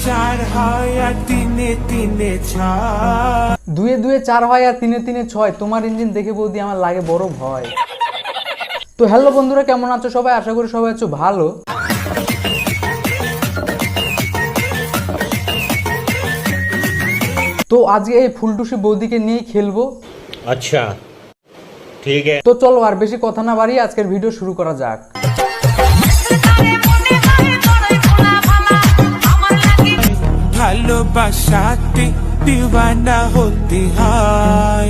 চার হয় আর তিনে তিনে ছয়, দুয়ে দুয়ে চার হয় আর তিনে তিনে ছয়। তোমার ইঞ্জিন দেখে বৌদি আমার লাগে বড় ভয়। তো হ্যালো বন্ধুরা, কেমন আছো সবাই? আশা করি সবাই আছো ভালো। তো আজকে এই ফুলটুসি বৌদিকে নিয়েই খেলবো। अच्छा ठीक है। তো চলো আর বেশি কথা না বাড়িয়ে আজকের ভিডিও শুরু করা যাক। ভালোবাসাতে দিওয়ানা হতে হয়।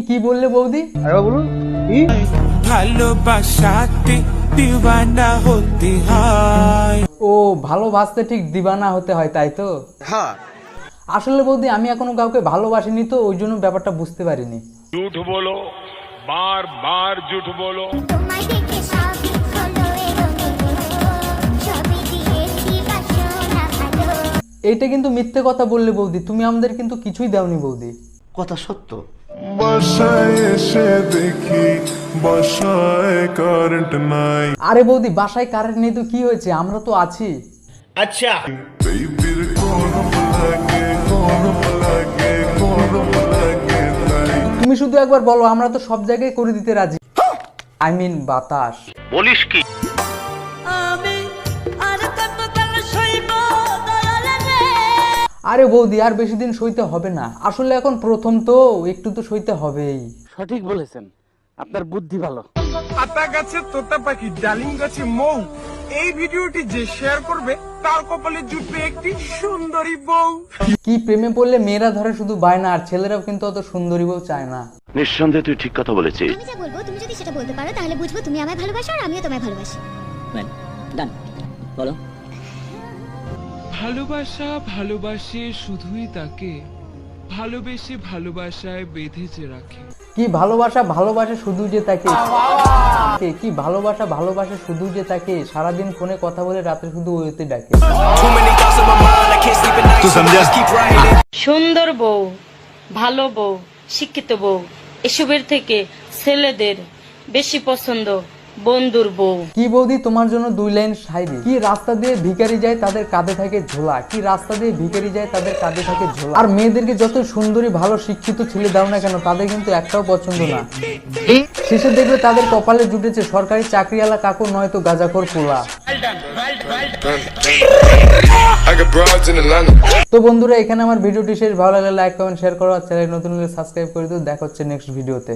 কি বললে বৌদি? আরে বলুন। ভালোবাসাতে দিওয়ানা হতে হয়। ও, ভালোবাসতে ঠিক দিবানা হতে হয়, তাই তো? হ্যাঁ। আসলে বৌদি আমি এখনো কাউকে ভালোবাসিনি, তো ওই জন্য ব্যাপারটা বুঝতে পারিনি। झूठ बोलो, बार बार झूठ बोलो। এইটা কিন্তু মিথ্যে কথা বললে বৌদি, তুমি আমাদের কিন্তু কিছুই দাওনি বৌদি। কথা সত্য। বাসায় এসে দেখি বাসায় কারেন্ট নাই। আরে বৌদি, বাসায় কারেন্ট নেই তো কি হয়েছে, আমরা তো আছি। अच्छा বেবির গরম লাগে গরম লাগে গরম লাগে তাই। তুমি শুধু একবার বলো, আমরা তো সব জায়গায় করে দিতে রাজি। আই মিন বাতাস। बोलिस की আরে বৌদি, আর বেশি দিন সইতে হবে না। আসলে এখন প্রথম তো, একটু তো সইতে হবেই। সঠিক বলেছেন, আপনার বুদ্ধি ভালো। আতা গাছে তোতা পাখি, ডালিম গাছে মৌ। এই ভিডিওটি যে শেয়ার করবে তার কপালে জুটবে একটি সুন্দরী বউ। কি প্রেমে পড়লে মেয়েরা ধরে শুধু বায়না, আর ছেলেরাও কিন্তু অত সুন্দরী বউ চায় না। নিঃসন্দেহে তুই ঠিক কথা বলেছিস। আমি যা বলবো তুমি যদি সেটা বলতে পারো তাহলে বুঝবো তুমি আমায় ভালোবাসো আর আমিও তোমায় ভালোবাসি। ডান, বলো। ভালোবাসা ভালোবাসে শুধুই তাকে, ভালোবেসে ভালোবাসায় বেঁধেছে রাখে। কি ভালোবাসা ভালোবাসে শুধু যে তাকে, কি ভালোবাসা ভালোবাসে শুধু যে তাকে, সারাদিন ফোনে কথা বলে রাতে শুধু ওইতে ডাকে। সুন্দর বউ, ভালো বউ, শিক্ষিত বউ, এসবের থেকে ছেলেদের বেশি পছন্দ বন্ধুর বউ। কি বৌদি, তোমার জন্য 2 লাইন শায়রি। কি রাস্তা দিয়ে ভিখারি যায় তাদের কাঁধে থাকে ঝোলা, কি রাস্তা দিয়ে ভিখারি যায় তাদের কাঁধে থাকে ঝোলা। আর মেয়েদেরকে যত সুন্দরী ভালো শিক্ষিত ছেলে দাও না কেন, তাদের কিন্তু একটাও পছন্দ না। শেষে দেখবে তাদের কপালে জুটেছে সরকারি চাকরিওয়ালা কাকু, নয়তো গাঁজাখোর পোলা। তো বন্ধুরা, এখানে আমার ভিডিওটি শেষ। ভালো লাগলে লাইক কমেন্ট শেয়ার করো, আর চ্যানেল নতুন হলে সাবস্ক্রাইব করে দিও। দেখা হচ্ছে নেক্সট ভিডিওতে।